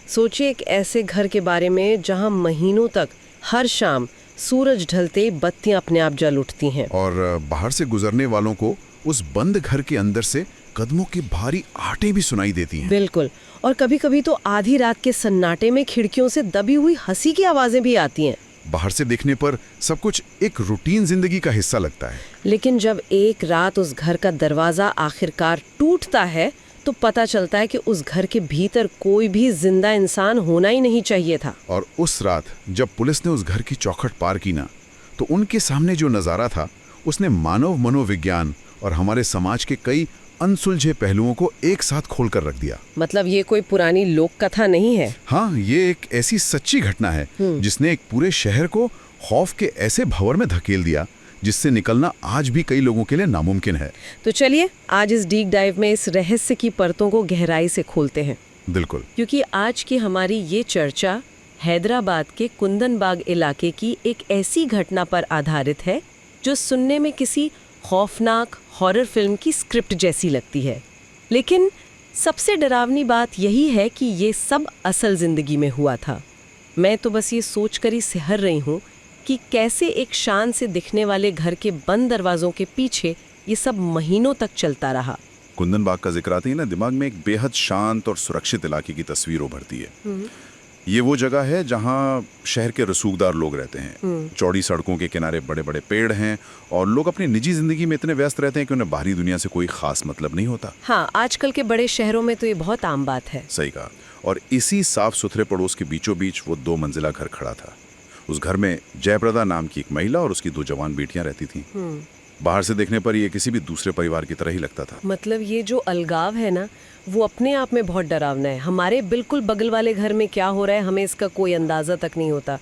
सोचिए एक ऐसे घर के बारे में जहां महीनों तक हर शाम सूरज ढलते बत्तियां अपने आप जल उठती हैं। और बाहर से गुजरने वालों को उस बंद घर के अंदर से कदमों की भारी आहटें भी सुनाई देती हैं। बिल्कुल। और कभी कभी तो आधी रात के सन्नाटे में खिड़कियों से दबी हुई हंसी की आवाजें भी आती हैं। बाहर से देखने पर सब कुछ एक रूटीन जिंदगी का हिस्सा लगता है, लेकिन जब एक रात उस घर का दरवाजा आखिरकार टूटता है तो पता चलता है कि उस घर के भीतर कोई भी जिंदा इंसान होना ही नहीं चाहिए था। और उस रात जब पुलिस ने उस घर की चौखट पार की ना, तो उनके सामने जो नज़ारा था उसने मानव मनोविज्ञान और हमारे समाज के कई अनसुलझे पहलुओं को एक साथ खोलकर रख दिया। मतलब ये कोई पुरानी लोक कथा नहीं है। हाँ, ये एक ऐसी सच्ची घटना है जिसने एक पूरे शहर को खौफ के ऐसे भंवर में धकेल दिया जिससे निकलना आज भी कई लोगों के लिए नामुमकिन है। तो चलिए आज इस डीप डाइव में इस रहस्य की परतों को गहराई से खोलते हैं। बिल्कुल, क्योंकि आज की हमारी ये चर्चा हैदराबाद के कुंदनबाग इलाके की एक ऐसी घटना पर आधारित है जो सुनने में किसी खौफनाक हॉरर फिल्म की स्क्रिप्ट जैसी लगती है, लेकिन सबसे डरावनी बात यही है कि ये सब असल जिंदगी में हुआ था। मैं तो बस ये सोचकर ही सिहर रही हूँ कि कैसे एक शान से दिखने वाले घर के बंद दरवाजों के पीछे ये सब महीनों तक चलता रहा। कुंदनबाग का जिक्र आते ही ना दिमाग में एक बेहद शांत और सुरक्षित इलाके की तस्वीर उभरती है। ये वो जगह है जहाँ शहर के रसूखदार लोग रहते हैं। चौड़ी सड़कों के किनारे बड़े बड़े पेड़ हैं और लोग अपनी निजी जिंदगी में इतने व्यस्त रहते हैं कि उन्हें बाहरी दुनिया से कोई खास मतलब नहीं होता। हाँ, आजकल के बड़े शहरों में तो ये बहुत आम बात है। सही कहा। और इसी साफ सुथरे पड़ोस के बीचों बीच वो 2 मंजिला घर खड़ा था। उस घर में जयप्रदा नाम की एक महिला और उसकी 2 जवान बेटियां रहती थीं। बाहर से देखने पर ये किसी भी दूसरे परिवार की तरह ही लगता था। मतलब ये जो अलगाव है ना, वो अपने आप में बहुत डरावना है। हमारे बिल्कुल बगल वाले घर में क्या हो रहा है हमें इसका कोई अंदाज़ा तक नहीं होता।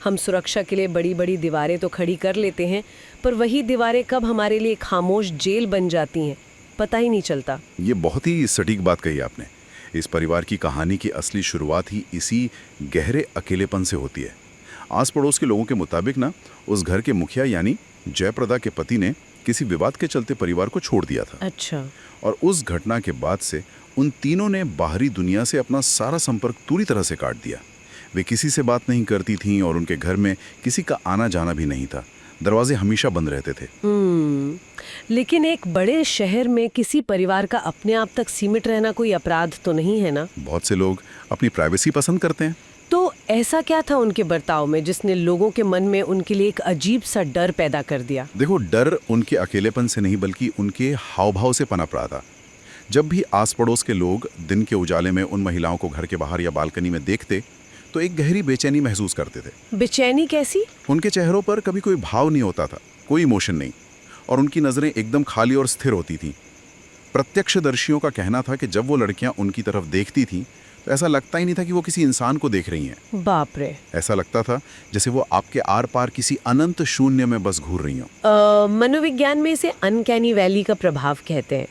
हम सुरक्षा के लिए बड़ी बड़ी दीवारें तो खड़ी कर लेते हैं, पर वही दीवारें कब हमारे लिए खामोश जेल बन जाती हैं पता ही नहीं चलता। ये बहुत ही सटीक बात कही आपने। इस परिवार की कहानी की असली शुरुआत ही इसी गहरे अकेलेपन से होती है। आस पड़ोस के लोगों के मुताबिक ना, उस घर के मुखिया यानी जयप्रदा के पति ने किसी विवाद के चलते परिवार को छोड़ दिया था। अच्छा। और उस घटना के बाद से उन तीनों ने बाहरी दुनिया से अपना सारा संपर्क पूरी तरह से काट दिया। वे किसी से बात नहीं करती थीं और उनके घर में किसी का आना जाना भी नहीं था। दरवाजे हमेशा बंद रहते थे। लेकिन एक बड़े शहर में किसी परिवार का अपने आप तक सीमित रहना कोई अपराध तो नहीं है ना? बहुत से लोग अपनी प्राइवेसी पसंद करते हैं। तो ऐसा क्या था उनके बर्ताव में जिसने लोगों के मन में उनके लिए एक अजीब सा डर पैदा कर दिया? देखो, डर उनके अकेलेपन से नहीं बल्कि उनके हाव भाव से पनप रहा था। जब भी आस पड़ोस के लोग दिन के उजाले में उन महिलाओं को घर के बाहर या बालकनी में देखते तो एक गहरी बेचैनी महसूस करते थे। बेचैनी कैसी? उनके चेहरों पर कभी कोई भाव नहीं होता था, कोई इमोशन नहीं, और उनकी नज़रें एकदम खाली और स्थिर होती थीं। प्रत्यक्षदर्शियों का कहना था कि जब वो लड़कियां उनकी तरफ देखती थीं तो ऐसा लगता ही नहीं था कि वो किसी इंसान को देख रही हैं। बाप रे। ऐसा लगता था जैसे वो आपके आर पार किसी अनंत शून्य में बस घूर रही हों। मनोविज्ञान में इसे अनकैनी वैली का प्रभाव कहते हैं।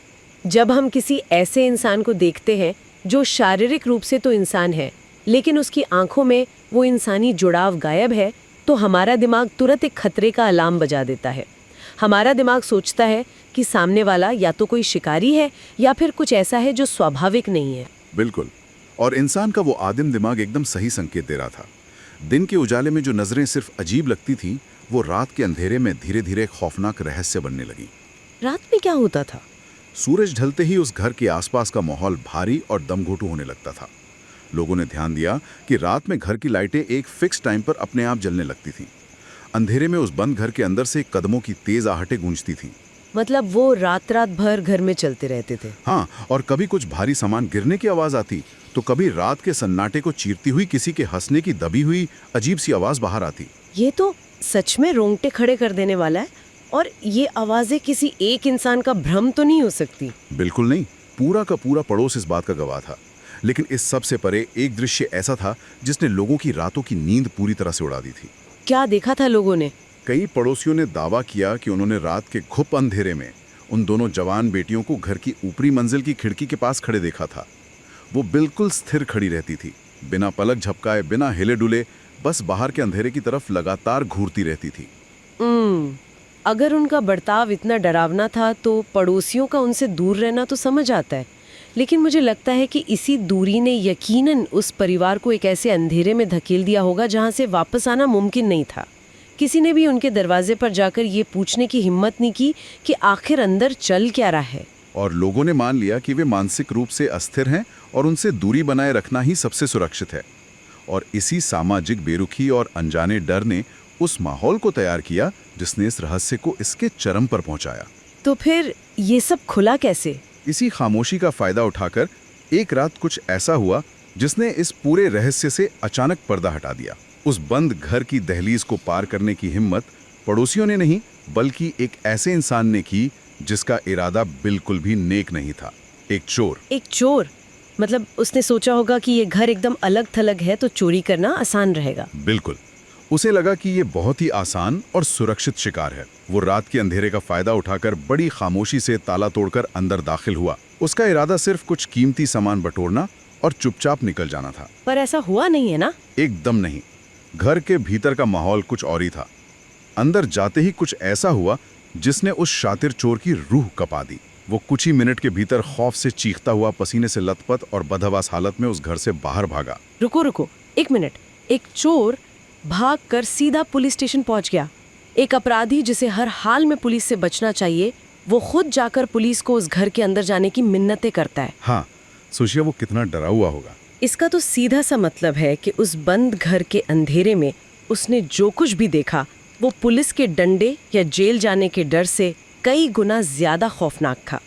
जब हम किसी ऐसे इंसान को देखते हैं जो शारीरिक रूप से तो इंसान है लेकिन उसकी आंखों में वो इंसानी जुड़ाव गायब है, तो हमारा दिमाग तुरंत एक खतरे का अलार्म बजा देता है। हमारा दिमाग सोचता है कि सामने वाला या तो कोई शिकारी है या फिर कुछ ऐसा है जो स्वाभाविक नहीं है। बिल्कुल। और इंसान का वो आदिम दिमाग एकदम सही संकेत दे रहा था। दिन के उजाले में जो नजरें सिर्फ अजीब लगती थी, वो रात के अंधेरे में धीरे धीरे खौफनाक रहस्य बनने लगी। रात में क्या होता था? सूरज ढलते ही उस घर के आसपास का माहौल भारी और दमघोटू होने लगता था। लोगों ने ध्यान दिया कि रात में घर की लाइटें एक फिक्स टाइम पर अपने आप जलने लगती थीं। अंधेरे में उस बंद घर के अंदर से कदमों की तेज आहटें गूंजती थीं। मतलब वो रात रात भर घर में चलते रहते थे? हाँ, और कभी कुछ भारी सामान गिरने की आवाज आती तो कभी रात के सन्नाटे को चीरती हुई किसी के हंसने की दबी हुई अजीब सी आवाज बाहर आती। ये तो सच में रोंगटे खड़े कर देने वाला है। और ये आवाजें किसी एक इंसान का भ्रम तो नहीं हो सकती? बिल्कुल नहीं, पूरा का पूरा पड़ोस इस बात का गवाह था। लेकिन इस सब से परे एक दृश्य ऐसा था जिसने लोगों की रातों की नींद पूरी तरह से उड़ा दी थी। क्या देखा था लोगों ने? कई पड़ोसियों ने दावा किया कि उन्होंने रात के घुप अंधेरे में उन दोनों जवान बेटियों को घर की ऊपरी मंजिल की खिड़की के पास खड़े देखा था। वो बिल्कुल स्थिर खड़ी रहती थी, बिना पलक झपकाए, बिना हिले डुले, बस बाहर के अंधेरे की तरफ लगातार घूरती रहती थी। अगर उनका बर्ताव इतना डरावना था तो पड़ोसियों का उनसे दूर रहना तो समझ आता है, लेकिन मुझे लगता है कि इसी दूरी ने यकीनन उस परिवार को एक ऐसे अंधेरे में धकेल दिया होगा जहां से वापस आना मुमकिन नहीं था। किसी ने भी उनके दरवाजे पर जाकर ये पूछने की हिम्मत नहीं की कि आखिर अंदर चल क्या रहा है। और लोगों ने मान लिया कि वे मानसिक रूप से अस्थिर हैं और उनसे दूरी बनाए रखना ही सबसे सुरक्षित है। और इसी सामाजिक बेरुखी और अनजाने डर ने उस माहौल को तैयार किया जिसने इस रहस्य को इसके चरम पर पहुंचाया। तो फिर ये सब खुला कैसे? इसी खामोशी का फायदा उठाकर एक रात कुछ ऐसा हुआ जिसने इस पूरे रहस्य से अचानक पर्दा हटा दिया। उस बंद घर की दहलीज को पार करने की हिम्मत पड़ोसियों ने नहीं, बल्कि एक ऐसे इंसान ने की जिसका इरादा बिल्कुल भी नेक नहीं था। एक चोर। एक चोर? मतलब उसने सोचा होगा कि ये घर एकदम अलग थलग है तो चोरी करना आसान रहेगा। बिल्कुल। उसे लगा कि ये बहुत ही आसान और सुरक्षित शिकार है। वो रात के अंधेरे का फायदा उठाकर बड़ी खामोशी से ताला तोड़कर अंदर दाखिल हुआ। उसका इरादा सिर्फ कुछ कीमती सामान बटोरना और चुपचाप निकल जाना था। पर ऐसा हुआ नहीं है ना? एकदम नहीं। घर के भीतर का माहौल कुछ और ही था। अंदर जाते ही कुछ ऐसा हुआ जिसने उस शातिर चोर की रूह कपा दी। वो कुछ ही मिनट के भीतर खौफ से चीखता हुआ, पसीने से लथपथ और बदहवास हालत में उस घर से बाहर भागा। रुको, एक मिनट। एक चोर भागकर सीधा पुलिस स्टेशन पहुंच गया। एक अपराधी जिसे हर हाल में पुलिस से बचना चाहिए, वो खुद जाकर पुलिस को उस घर के अंदर जाने की मिन्नतें करता है। हाँ, सोचिए वो कितना डरा हुआ होगा। इसका तो सीधा सा मतलब है कि उस बंद घर के अंधेरे में उसने जो कुछ भी देखा वो पुलिस के डंडे या जेल जाने के डर से कई गुना ज्यादा खौफनाक था।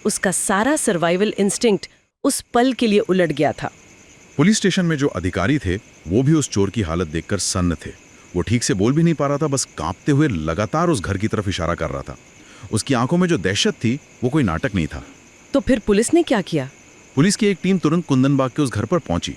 उसका सारा सर्वाइवल इंस्टिंक्ट उस पल के लिए उलट गया था। पुलिस स्टेशन में जो अधिकारी थे वो भी उस चोर की हालत देखकर सन्न थे। वो ठीक से बोल भी नहीं पा रहा था, बस कांपते हुए लगातार उस घर की तरफ इशारा कर रहा था। उसकी आंखों में जो दहशत थी वो कोई नाटक नहीं था। तो फिर पुलिस ने क्या किया? पुलिस की एक टीम तुरंत कुंदनबाग के उस घर पर पहुंची।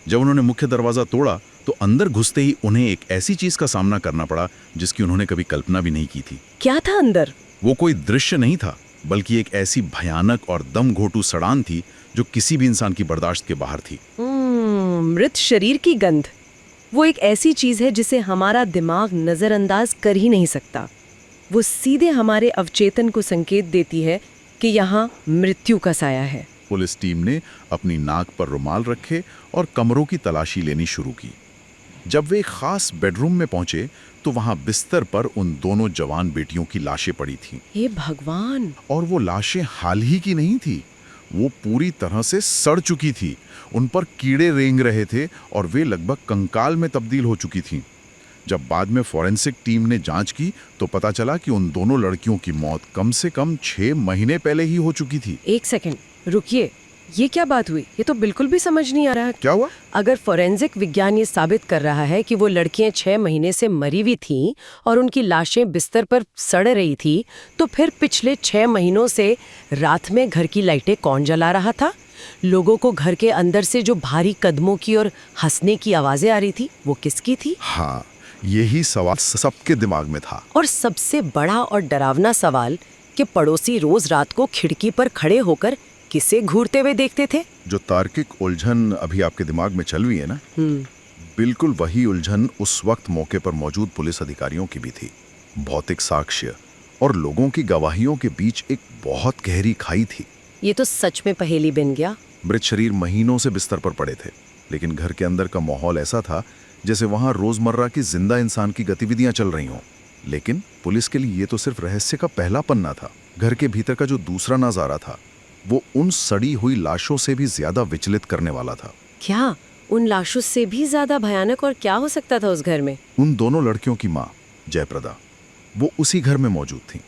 जब उन्होंने मुख्य दरवाजा तोड़ा तो अंदर घुसते ही उन्हें एक ऐसी चीज का सामना करना पड़ा जिसकी उन्होंने कभी कल्पना भी नहीं की थी। क्या था अंदर? वो कोई दृश्य नहीं था, बल्कि एक ऐसी भयानक और दम घोटू सड़ान थी जो किसी भी इंसान की बर्दाश्त के बाहर थी। मृत शरीर की गंध। वो एक ऐसी चीज है जिसे हमारा दिमाग नजरअंदाज कर ही नहीं सकता। वो सीधे हमारे अवचेतन को संकेत देती है कि यहाँ मृत्यु का साया है। पुलिस टीम ने अपनी नाक पर रुमाल रखे और कमरों की तलाशी लेनी शुरू की। जब वे एक खास बेडरूम में पहुंचे तो वहां बिस्तर पर उन दोनों जवान बेटियों की लाशें पड़ी थीं। हे भगवान! और वो लाशें हाल ही की नहीं थी, वो पूरी तरह से सड़ चुकी थी। उन पर कीड़े रेंग रहे थे और वे लगभग कंकाल में तब्दील हो चुकी थीं। जब बाद में फॉरेंसिक टीम ने जांच की तो पता चला कि उन दोनों लड़कियों की मौत कम से कम 6 महीने पहले ही हो चुकी थी। एक सेकंड रुकिए, ये क्या बात हुई? ये तो बिल्कुल भी समझ नहीं आ रहा। क्या हुआ? अगर फोरेंसिक विज्ञान ये साबित कर रहा है कि वो लड़कियां 6 महीने से मरी हुई थीं और उनकी लाशें बिस्तर पर सड़ रही थी, तो फिर पिछले 6 महीनों से रात में घर की लाइटें कौन जला रहा था? लोगों को घर के अंदर से जो भारी कदमों की और हंसने की आवाजें आ रही थी, वो किसकी थी? हाँ, यही सवाल सबके दिमाग में था। और सबसे बड़ा और डरावना सवाल कि पड़ोसी रोज रात को खिड़की पर खड़े होकर किसे घूरते हुए देखते थे? जो तार्किक उलझन अभी आपके दिमाग में चल रही है ना, बिल्कुल वही उलझन उस वक्त मौके पर मौजूद पुलिस अधिकारियों की भी थी। भौतिक साक्ष्य और लोगों की गवाहियों के बीच एक बहुत गहरी खाई थी। ये तो सच में पहेली बन गया। मृत शरीर महीनों से बिस्तर पर पड़े थे, लेकिन घर के अंदर का माहौल ऐसा था जैसे वहां रोजमर्रा की जिंदा इंसान की गतिविधियां चल रही हों। लेकिन पुलिस के लिए ये तो सिर्फ रहस्य का पहला पन्ना था। घर के भीतर का जो दूसरा नजारा था वो उन सड़ी हुई लाशों से भी ज्यादा विचलित करने वाला था। क्या उन लाशों से भी ज्यादा भयानक और क्या हो सकता था उस घर में? उन दोनों लड़कियों की माँ जयप्रदा, वो उसी घर में मौजूद थी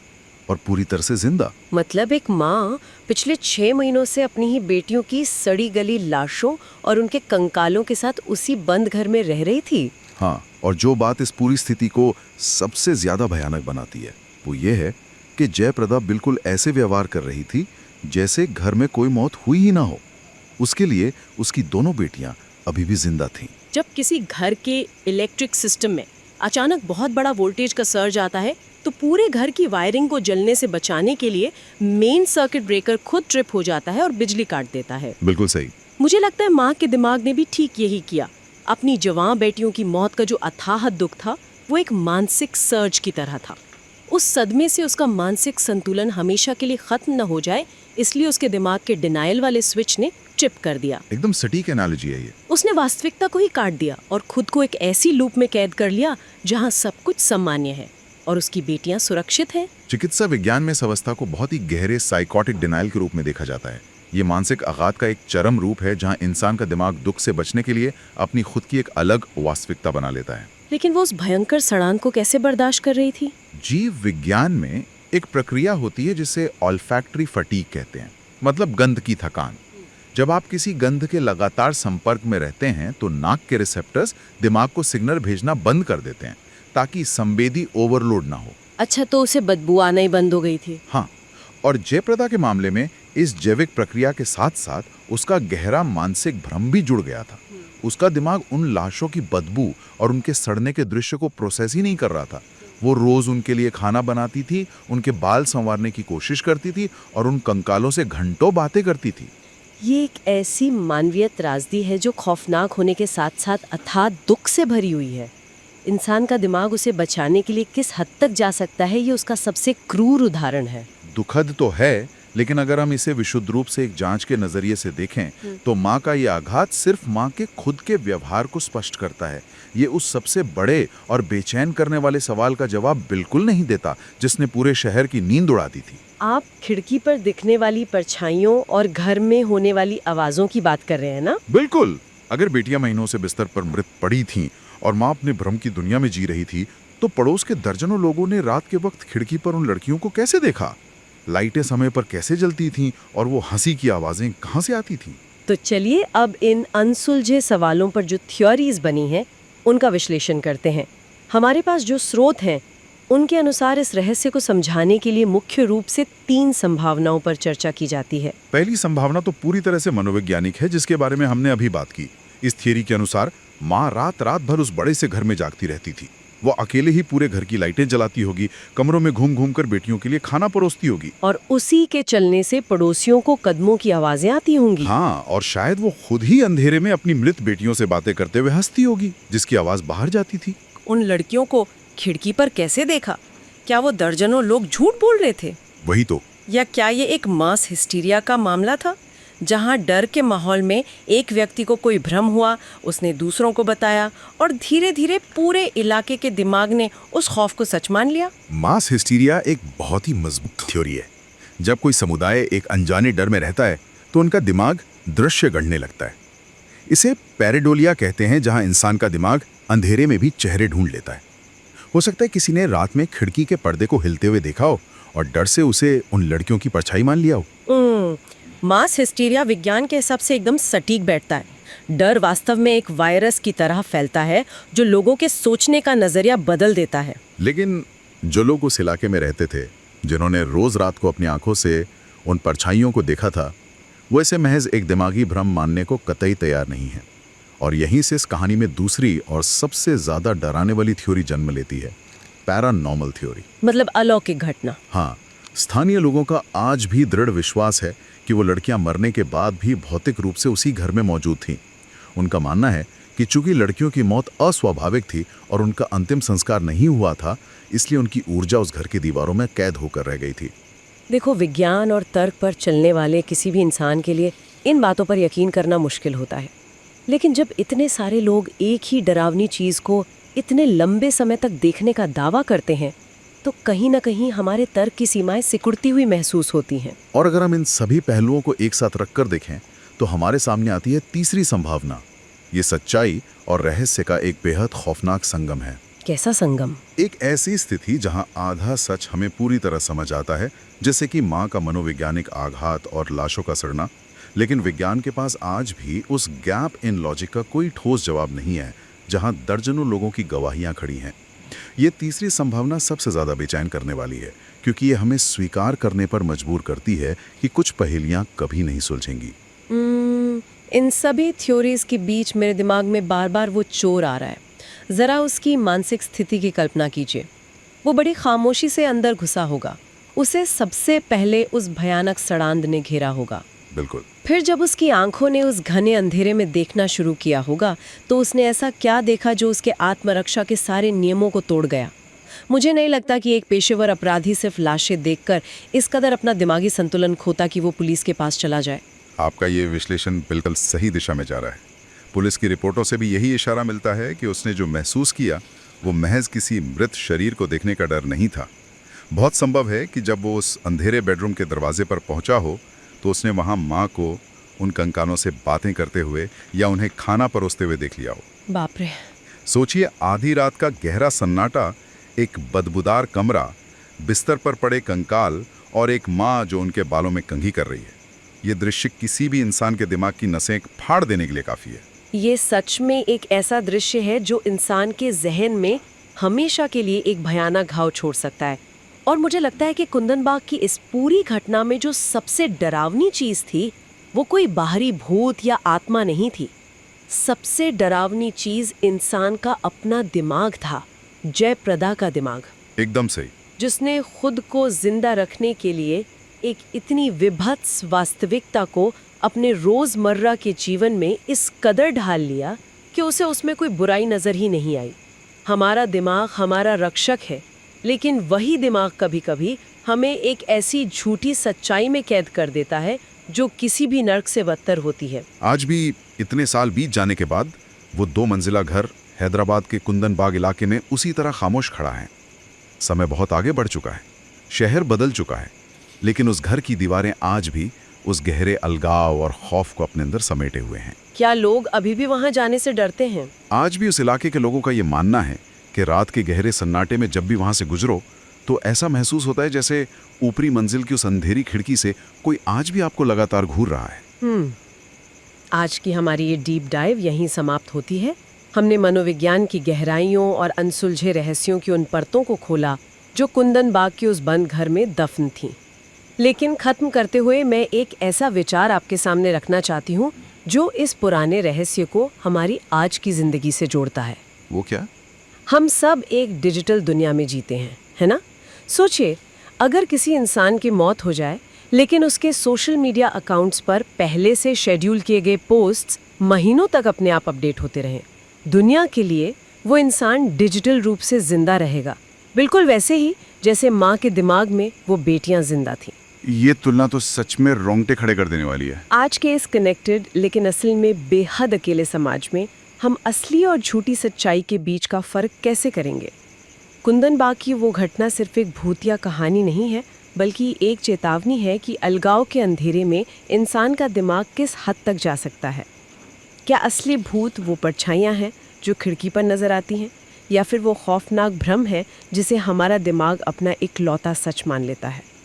और पूरी तरह से जिंदा। मतलब एक माँ पिछले 6 महीनों से अपनी ही बेटियों की सड़ी गली लाशों और उनके कंकालों के साथ उसी बंद घर में रह रही थी। हाँ, और जो बात इस पूरी स्थिति को सबसे ज्यादा भयानक बनाती है वो ये है कि जयप्रदा बिल्कुल ऐसे व्यवहार कर रही थी जैसे घर में कोई मौत हुई ही ना हो। उसके लिए उसकी दोनों बेटियां अभी भी जिंदा थीं। जब किसी घर के इलेक्ट्रिक सिस्टम में अचानक बहुत बड़ा वोल्टेज का सर्ज आता है तो पूरे घर की वायरिंग को जलने से बचाने के लिए मेन सर्किट ब्रेकर खुद ट्रिप हो जाता है और बिजली काट देता है। बिल्कुल सही। मुझे लगता है माँ के दिमाग ने भी ठीक यही किया। अपनी जवान बेटियों की मौत का जो अथाह दुख था वो एक मानसिक सर्ज की तरह था। उस सदमे से उसका मानसिक संतुलन हमेशा के लिए खत्म न हो जाए, इसलिए उसके दिमाग के डिनायल वाले स्विच ने चिप कर दिया। एकदम सटीक एनालॉजी है ये। उसने वास्तविकता को ही काट दिया और खुद को एक ऐसी लूप में कैद कर लिया जहां सब कुछ सामान्य है और उसकी बेटियां सुरक्षित हैं। चिकित्सा विज्ञान में इस अवस्था को बहुत ही गहरे साइकोटिक डिनाइल के रूप में देखा जाता है। ये मानसिक आघात का एक चरम रूप है जहां इंसान का दिमाग दुख से बचने के लिए अपनी खुद की एक अलग वास्तविकता बना लेता है। लेकिन वो उस भयंकर सड़ांध को कैसे बर्दाश्त कर रही थी? जीव विज्ञान में एक प्रक्रिया होती है जिसे ऑल्फैक्टरी फटीग कहते हैं, मतलब गंध की थकान। जब आप किसी गंध के लगातार संपर्क में रहते हैं तो नाक के रिसेप्टर्स दिमाग को सिग्नल भेजना बंद कर देते हैं ताकि संवेदी ओवरलोड ना हो। अच्छा, तो उसे बदबू आना ही बंद हो गई थी। हाँ, और जयप्रदा के मामले में इस जैविक प्रक्रिया के साथ साथ उसका गहरा मानसिक भ्रम भी जुड़ गया था। उसका दिमाग उन लाशों की बदबू और उनके सड़ने के दृश्य को प्रोसेस ही नहीं कर रहा था। वो रोज उनके लिए खाना बनाती थी, उनके बाल संवारने की कोशिश करती थी और उन कंकालों से घंटों बातें करती थी। ये एक ऐसी मानवीय त्रासदी है जो खौफनाक होने के साथ साथ अथाह दुख से भरी हुई है। इंसान का दिमाग उसे बचाने के लिए किस हद तक जा सकता है, ये उसका सबसे क्रूर उदाहरण है। दुखद तो है, लेकिन अगर हम इसे विशुद्ध रूप से एक जांच के नजरिए से देखें तो माँ का ये आघात सिर्फ माँ के खुद के व्यवहार को स्पष्ट करता है। ये उस सबसे बड़े और बेचैन करने वाले सवाल का जवाब बिल्कुल नहीं देता जिसने पूरे शहर की नींद उड़ा दी थी। आप खिड़की पर दिखने वाली परछाइयों और घर में होने वाली आवाजों की बात कर रहे हैं ना? बिल्कुल। अगर बेटियां महीनों से बिस्तर पर मृत पड़ी थीं और माँ अपने भ्रम की दुनिया में जी रही थी, तो पड़ोस के दर्जनों लोगों ने रात के वक्त खिड़की पर उन लड़कियों को कैसे देखा? लाइटें समय पर कैसे जलती थीं और वो हंसी की आवाजें कहाँ से आती थीं? तो चलिए अब इन अनसुलझे सवालों पर जो थ्योरीज बनी हैं उनका विश्लेषण करते हैं। हमारे पास जो स्रोत हैं उनके अनुसार इस रहस्य को समझाने के लिए मुख्य रूप से 3 संभावनाओं पर चर्चा की जाती है। पहली संभावना तो पूरी तरह से मनोवैज्ञानिक है, जिसके बारे में हमने अभी बात की। इस थियरी के अनुसार माँ रात रात भर उस बड़े से घर में जागती रहती थी। वो अकेले ही पूरे घर की लाइटें जलाती होगी, कमरों में घूम घूम कर बेटियों के लिए खाना परोसती होगी और उसी के चलने से पड़ोसियों को कदमों की आवाजें आती होंगी। हाँ, और शायद वो खुद ही अंधेरे में अपनी मृत बेटियों से बातें करते हुए हंसती होगी, जिसकी आवाज बाहर जाती थी। उन लड़कियों को खिड़की पर कैसे देखा? क्या वो दर्जनों लोग झूठ बोल रहे थे? वही तो। या क्या ये एक मास हिस्टीरिया का मामला था, जहां डर के माहौल में एक व्यक्ति को कोई भ्रम हुआ, उसने दूसरों को बताया और धीरे धीरे पूरे इलाके के दिमाग ने उस खौफ को सच मान लिया? मास हिस्टीरिया एक बहुत ही मजबूत थ्योरी है। जब कोई समुदाय एक अनजाने डर में रहता है तो उनका दिमाग दृश्य गढ़ने लगता है। इसे पैरेडोलिया कहते हैं, जहां इंसान का दिमाग अंधेरे में भी चेहरे ढूंढ लेता है। हो सकता है किसी ने रात में खिड़की के पर्दे को हिलते हुए देखा हो और डर से उसे उन लड़कियों की परछाई मान लिया हो। मास हिस्टीरिया विज्ञान के हिसाब से एकदम सटीक बैठता है। डर वास्तव में एक वायरस की तरह फैलता है जो लोगों के सोचने का नजरिया बदल देता है। लेकिन जो लोग उस इलाके में रहते थे, जिन्होंने रोज रात को अपनी आंखों से उन परछाइयों को देखा था, वो इसे महज एक दिमागी भ्रम मानने को कतई तैयार नहीं है। और यहीं से इस कहानी में दूसरी और सबसे ज्यादा डराने वाली थ्योरी जन्म लेती है, पैरानॉर्मल थ्योरी, मतलब अलौकिक घटना। हाँ, स्थानीय लोगों का आज भी दृढ़ विश्वास है कि वो लड़कियां मरने के बाद भी भौतिक रूप से उसी घर में मौजूद थीं। उनका मानना है कि चूंकि लड़कियों की मौत अस्वाभाविक थी और उनका अंतिम संस्कार नहीं हुआ था, इसलिए उनकी ऊर्जा उस घर की दीवारों में कैद होकर रह गई थी। देखो, विज्ञान और तर्क पर चलने वाले किसी भी इंसान के लिए इन बातों पर यकीन करना मुश्किल होता है। लेकिन जब इतने सारे लोग एक ही डरावनी चीज़ को इतने लंबे समय तक देखने का दावा करते हैं, तो कहीं ना कहीं हमारे तर्क की सीमाएं सिकुड़ती हुई महसूस होती हैं। और अगर हम इन सभी पहलुओं को एक साथ रखकर देखें तो हमारे सामने आती है तीसरी संभावना। ये सच्चाई और रहस्य का एक बेहद खौफनाक संगम है। कैसा संगम? एक ऐसी स्थिति जहां आधा सच हमें पूरी तरह समझ आता है, जैसे कि माँ का मनोवैज्ञानिक आघात और लाशों का सड़ना, लेकिन विज्ञान के पास आज भी उस गैप इन लॉजिक का कोई ठोस जवाब नहीं है, जहां दर्जनों लोगों की गवाहियां खड़ी हैं। ये तीसरी संभावना सबसे ज़्यादा बेचैन करने वाली है, क्योंकि ये हमें स्वीकार करने पर मजबूर करती है कि कुछ पहेलियां कभी नहीं सुलझेंगी। इन सभी थ्योरीज के बीच मेरे दिमाग में बार बार वो चोर आ रहा है। ज़रा उसकी मानसिक स्थिति की कल्पना कीजिए। वो बड़ी खामोशी से अंदर घुसा होगा। उसे सबसे पहले उस भयानक सड़ांध ने घेरा होगा। बिल्कुल। फिर जब उसकी आंखों ने उस घने अंधेरे में देखना शुरू किया होगा, तो उसने ऐसा क्या देखा जो उसके आत्मरक्षा के सारे नियमों को तोड़ गया? मुझे नहीं लगता कि एक पेशेवर अपराधी सिर्फ लाशें देखकर इस कदर अपना दिमागी संतुलन खोता कि वो पुलिस के पास चला जाए। आपका ये विश्लेषण बिल्कुल सही दिशा में जा रहा है। पुलिस की रिपोर्टों से भी यही इशारा मिलता है कि उसने जो महसूस किया वो महज किसी मृत शरीर को देखने का डर नहीं था। बहुत संभव है कि जब वो उस अंधेरे बेडरूम के दरवाजे पर पहुंचा हो तो उसने वहां माँ को उन कंकालों से बातें करते हुए या उन्हें खाना परोसते हुए देख लिया हो। बाप रे। सोचिए, आधी रात का गहरा सन्नाटा, एक बदबूदार कमरा, बिस्तर पर पड़े कंकाल और एक माँ जो उनके बालों में कंघी कर रही है। ये दृश्य किसी भी इंसान के दिमाग की नसें फाड़ देने के लिए काफ़ी है। ये सच में एक ऐसा दृश्य है जो इंसान के जहन में हमेशा के लिए एक भयानक घाव छोड़ सकता है। और मुझे लगता है कि कुंदन बाग की इस पूरी घटना में जो सबसे डरावनी चीज़ थी वो कोई बाहरी भूत या आत्मा नहीं थी। सबसे डरावनी चीज़ इंसान का अपना दिमाग था, जयप्रदा का दिमाग। एकदम सही। जिसने खुद को जिंदा रखने के लिए एक इतनी विभत्स वास्तविकता को अपने रोजमर्रा के जीवन में इस कदर ढाल लिया कि उसे उसमें कोई बुराई नजर ही नहीं आई। हमारा दिमाग हमारा रक्षक है, लेकिन वही दिमाग कभी कभी हमें एक ऐसी झूठी सच्चाई में कैद कर देता है जो किसी भी नर्क से बदतर होती है। आज भी इतने साल बीत जाने के बाद वो 2 मंजिला घर हैदराबाद के कुंदन बाग इलाके में उसी तरह खामोश खड़ा है। समय बहुत आगे बढ़ चुका है, शहर बदल चुका है, लेकिन उस घर की दीवारें आज भी उस गहरे अलगाव और खौफ को अपने अंदर समेटे हुए हैं। क्या लोग अभी भी वहां जाने से डरते हैं? आज भी उस इलाके के लोगों का ये मानना है कि रात के गहरे सन्नाटे में जब भी वहां से गुजरो तो ऐसा महसूस होता है जैसे ऊपरी मंजिल की उस अंधेरी खिड़की से कोई आज भी आपको लगातार घूर रहा है। आज की हमारी ये डीप डाइव यहीं समाप्त होती है। हमने मनोविज्ञान की गहराइयों और अनसुलझे रहस्यों की उन परतों को खोला जो कुंदन बाग के उस बंद घर में दफन थीं। लेकिन खत्म करते हुए मैं एक ऐसा विचार आपके सामने रखना चाहती हूँ जो इस पुराने रहस्य को हमारी आज की जिंदगी से जोड़ता है। वो क्या? हम सब एक डिजिटल दुनिया में जीते हैं, है ना? सोचिए, अगर किसी इंसान की मौत हो जाए लेकिन उसके सोशल मीडिया अकाउंट्स पर पहले से शेड्यूल किए गए पोस्ट्स महीनों तक अपने आप अपडेट होते रहें। दुनिया के लिए वो इंसान डिजिटल रूप से जिंदा रहेगा, बिल्कुल वैसे ही जैसे माँ के दिमाग में वो बेटियां जिंदा थीं। ये तुलना तो सच में रोंगटे खड़े कर देने वाली है। आज के इस कनेक्टेड लेकिन असल में बेहद अकेले समाज में हम असली और झूठी सच्चाई के बीच का फर्क कैसे करेंगे? कुंदन बाग की वो घटना सिर्फ एक भूतिया कहानी नहीं है, बल्कि एक चेतावनी है कि अलगाव के अंधेरे में इंसान का दिमाग किस हद तक जा सकता है। क्या असली भूत वो परछाइयाँ हैं जो खिड़की पर नजर आती हैं, या फिर वो खौफनाक भ्रम है जिसे हमारा दिमाग अपना इकलौता सच मान लेता है?